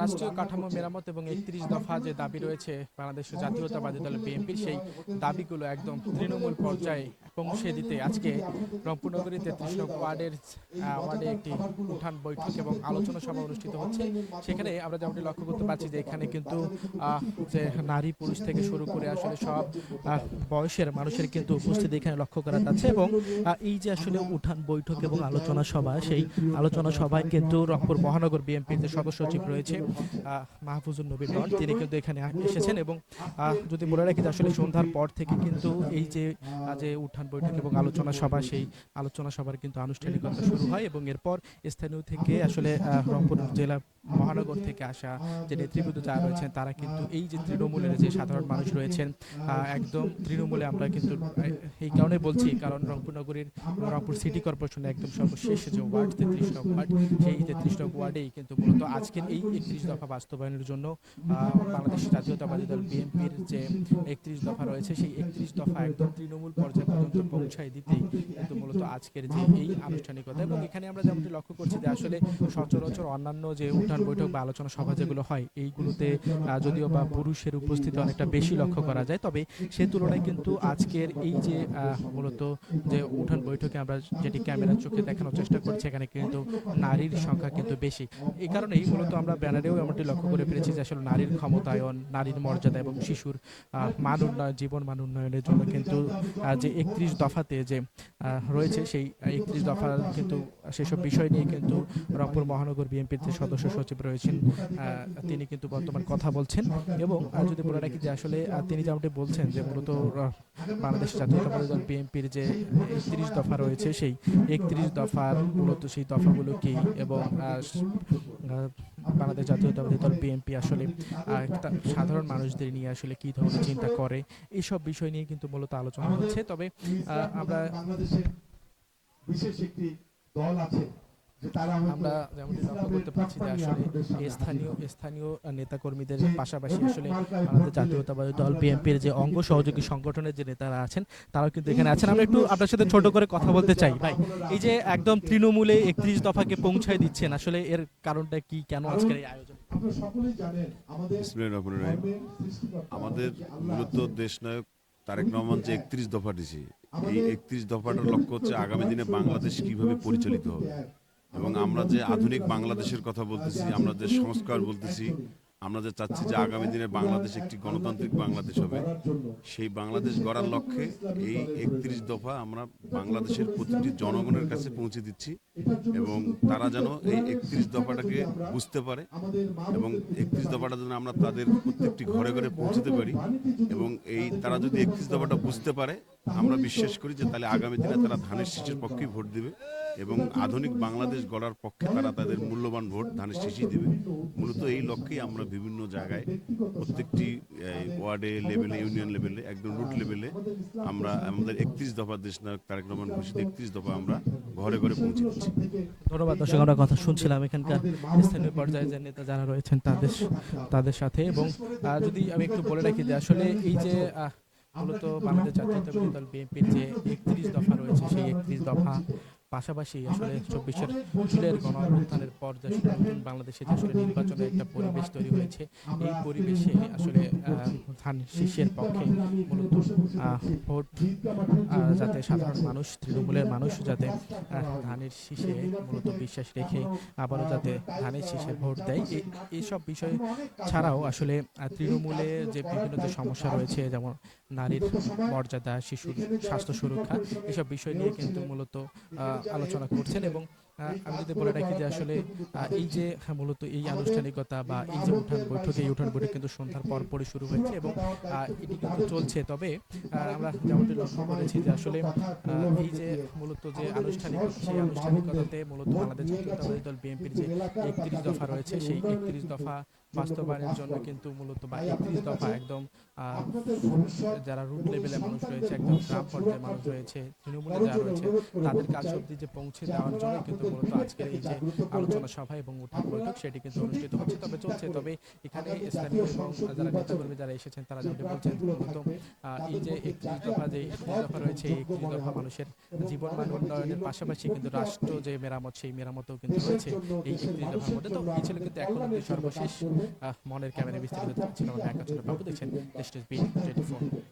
রাষ্ট্রীয় কাঠামো মেরামত এবং ৩১ দফা যে দাবি রয়েছে বাংলাদেশ জাতীয়তাবাদী দল বিএনপির, সেই দাবিগুলো একদম তৃণমূল পর্যায়ে পৌঁছে দিতে আজকে রংপুর নগরী ৩৩ নং ওয়ার্ডে একটি উঠান বৈঠক এবং আলোচনা সভা অনুষ্ঠিত হচ্ছে। সেখানে আমরা যেমনটি লক্ষ্য করতে পারছি যে এখানে কিন্তু যে নারী পুরুষ থেকে শুরু করে আসলে সব বয়সের মানুষের কিন্তু উপস্থিতি এখানে লক্ষ্য করা যাচ্ছে। এবং এই যে আসলে উঠান বৈঠক এবং আলোচনা সভা, সেই আলোচনা সভায় কিন্তু রংপুর মহানগর বিএনপির যে সদস্য সচিব রয়েছে মাহফুজুর নবী রন, তিনি কিন্তু এখানে এসেছেন। এবং যদি বলে রাখি যে আসলে সন্ধ্যার পর থেকে কিন্তু এই যে উঠান বৈঠক এবং আলোচনা সভা, সেই আলোচনা সভার কিন্তু আনুষ্ঠানিকতা শুরু হয় এবং এরপর স্থানীয় থেকে আসলে রংপুর জেলা মহানগর থেকে আসা যে নেতৃবৃন্দ যারা রয়েছেন তারা কিন্তু এই যে তৃণমূলের যে সাধারণ মানুষ রয়েছেন, একদম তৃণমূলে আমরা কিন্তু এই কারণে বলছি কারণ রংপুর নগরীর রংপুর সিটি কর্পোরেশনের একদম সর্বশেষ যে ওয়ার্ড ৩৩ নং ওয়ার্ড, সেই ৩৩ নং ওয়ার্ডেই কিন্তু মূলত আজকের এই ৩১ দফা বাস্তবায়নের জন্য বাংলাদেশ জাতীয়তাবাদী দল বিএনপির যে ৩১ দফা রয়েছে, সেই ৩১ দফা একদম তৃণমূল পর্যায়ে পর্যন্ত পৌঁছায় দিতেই কিন্তু মূলত আজকের যে এই আনুষ্ঠানিকতা। এবং এখানে আমরা যেমনটি লক্ষ্য করছি যে আসলে সচরাচর অন্যান্য যে উঠান বৈঠক বা আলোচনা সভা যেগুলো হয়, এইগুলোতে যদিও বা পুরুষের উপস্থিতি অনেকটা বেশি লক্ষ্য করা যায়, তবে সে তুলনায় কিন্তু আজকের এই যে মূলত যে উঠান বৈঠকে আমরা যেটি ক্যামেরার চোখে দেখানোর চেষ্টা করছি, এখানে কিন্তু নারীর সংখ্যা কিন্তু বেশি। এই কারণেই মূলত আমরা ব্যানারেও এমনটি লক্ষ্য করে পেরেছি যে আসলে নারীর ক্ষমতায়ন, নারীর মর্যাদা এবং শিশুর মান উন্নয়ন, জীবন মান উন্নয়নের জন্য কিন্তু যে ৩১ দফাতে যে রয়েছে, সেই ৩১ দফার কিন্তু সেসব বিষয় নিয়ে কিন্তু রংপুর মহানগর বিএনপির যে সদস্য সচিব রয়েছেন তিনি কিন্তু বর্তমান কথা বলছেন। এবং যদি বলে রাখি যে আসলে তিনি যেমনটি বলছেন যে মূলত বাংলাদেশ জাতীয়তাবাদী দল বিএনপির যে ৩১ দফা রয়েছে, সেই ৩১ দফার মূলত সেই দফাগুলো কি এবং বাংলাদেশ জাতীয়তাবাদী দল বিএনপি আসলে সাধারণ মানুষদের নিয়ে আসলে কি ধরনের চিন্তা করে, এইসব বিষয় নিয়ে কিন্তু মূলত আলোচনা হচ্ছে। তবে আমরা বিশেষ একটি দল আছে, আমরা যেমনটি লক্ষ্য করতে পারছি যে আসলে স্থানীয় নেতাকর্মীদের পাশাপাশি আসলে আমাদের জাতীয়তাবাদী দল বিএনপির যে অঙ্গ সহযোগী সংগঠনের যে নেতারা আছেন তারাও কিন্তু এখানে আছেন। আমরা একটু আপনার সাথে ছোট করে কথা বলতে চাই ভাই, এই যে একদম তৃণমূলে ৩১ দফাকে পৌঁছায় দিচ্ছেন, আসলে এর কারণটা কি, কেন আজকের এই আয়োজন? আমাদের মূলত দেশনায়ক তারেক রহমান যে ৩১ দফা দিছে, এই ৩১ দফাটার লক্ষ্য হচ্ছে আগামী দিনে বাংলাদেশ কিভাবে পরিচালিত হবে এবং আমরা যে আধুনিক বাংলাদেশের কথা বলতেছি, আমরা যে সংস্কার বলতেছি, আমরা যে চাচ্ছি যে আগামী দিনে বাংলাদেশ একটি গণতান্ত্রিক বাংলাদেশ হবে, সেই বাংলাদেশ গড়ার লক্ষ্যে এই ৩১ দফা আমরা বাংলাদেশের প্রতিটি জনগণের কাছে পৌঁছে দিচ্ছি এবং তারা যেন এই ৩১ দফাটাকে বুঝতে পারে এবং ৩১ দফাটা যেন আমরা তাদের প্রত্যেকটি ঘরে ঘরে পৌঁছতে পারি। এবং তারা যদি ৩১ দফাটা বুঝতে পারে, আমরা বিশ্বাস করি যে তাহলে আগামী দিনে তারা ধানের শীষের পক্ষেই ভোট দেবে এবং আধুনিক বাংলাদেশ গড়ার পক্ষে তারা তাদের মূল্যবান ভোট ধানের শীষই দেবে। মূলত এই লক্ষ্যেই আমরা বিভিন্ন জায়গায় প্রত্যেকটি ওয়ার্ডে লেভেলে, ইউনিয়ন লেভেলে, একদম রুট লেভেলে আমরা আমাদের ৩১ দফা দেশনায়ক তারেক রহমান ঘোষিত ৩১ দফা আমরা ঘরে ঘরে পৌঁছে দিচ্ছি। ধন্যবাদ। দর্শক, আমরা কথা শুনছিলাম এখানকার স্থানীয় পর্যায়ে যে নেতা যারা রয়েছেন তাদের সাথে। এবং যদি আমি একটু বলে রাখি যে আসলে এই যে মূলত বাংলাদেশ জাতীয়তাবাদী দল বিএনপির যে ৩১ দফা রয়েছে, সেই ৩১ দফা পাশাপাশি আসলে ২৪ জুলাইয়ের গণ অভ্যুত্থানের পর যে নতুন বাংলাদেশে যে আসলে নির্বাচনের একটা পরিবেশ তৈরি হয়েছে, এই পরিবেশে আসলে ধান শীষের পক্ষে মূলত ভোট যাতে সাধারণ মানুষ, তৃণমূলের মানুষ যাতে ধানের শীষে মূলত বিশ্বাস রেখে আবারও যাতে ধানের শীষে ভোট দেয়, এইসব বিষয় ছাড়াও আসলে তৃণমূলে যে বিভিন্ন যে সমস্যা রয়েছে, যেমন নারীর মর্যাদা, শিশুর স্বাস্থ্য সুরক্ষা, এসব বিষয় নিয়ে কিন্তু মূলত আলোচনা করছেন। এবং আমি যদি বলে রাখি যে আসলে এই যে মূলত এই আনুষ্ঠানিকতা বা এই যে উঠান বৈঠক কিন্তু সন্ধ্যার পরপরই শুরু হয়েছে এবং এটি কিন্তু চলছে। তবে আমরা যেমনটি লক্ষ্য করেছি যে আসলে এই যে মূলত যে আনুষ্ঠানিকতা, সেই আনুষ্ঠানিকতাতে মূলত বাংলাদেশ জাতীয়তাবাদী দল বিএনপির যে ৩১ দফা রয়েছে, সেই ৩১ দফা বাস্তবায়নের জন্য কিন্তু মূলত বা ৩১ দফা একদম যারা রুট লেভেলে মানুষ রয়েছে, একদম গ্রাম পর্যায়ে মানুষ রয়েছে, তৃণমূলে যারা রয়েছে, তাদের কাছ অব্দি যে পৌঁছে দেওয়ার জন্য কিন্তু মূলত আজকের এই যে আলোচনা সভা এবং উঠান বৈঠক সেটি কিন্তু অনুষ্ঠিত হচ্ছে। তবে চলছে, তবে এখানে স্থানীয় এবং যারা নেতাকর্মী যারা এসেছেন তারা যেটি বলছেন মূলত এই যে ৩১ দফা যে ৩১ দফা রয়েছে, এই ৩১ দফা মানুষের জীবন মান উন্নয়নের পাশাপাশি কিন্তু রাষ্ট্র যে মেরামত, সেই মেরামতও কিন্তু রয়েছে এই ৩১ দফার মধ্যে। তো এই ছিল কিন্তু এখন অব্দি সর্বশেষ মনের ক্যামেরা বিস্তারিত ছিল আমার ঢাকা ছোট বাবু। দেখছেন দেশ টিভি 24।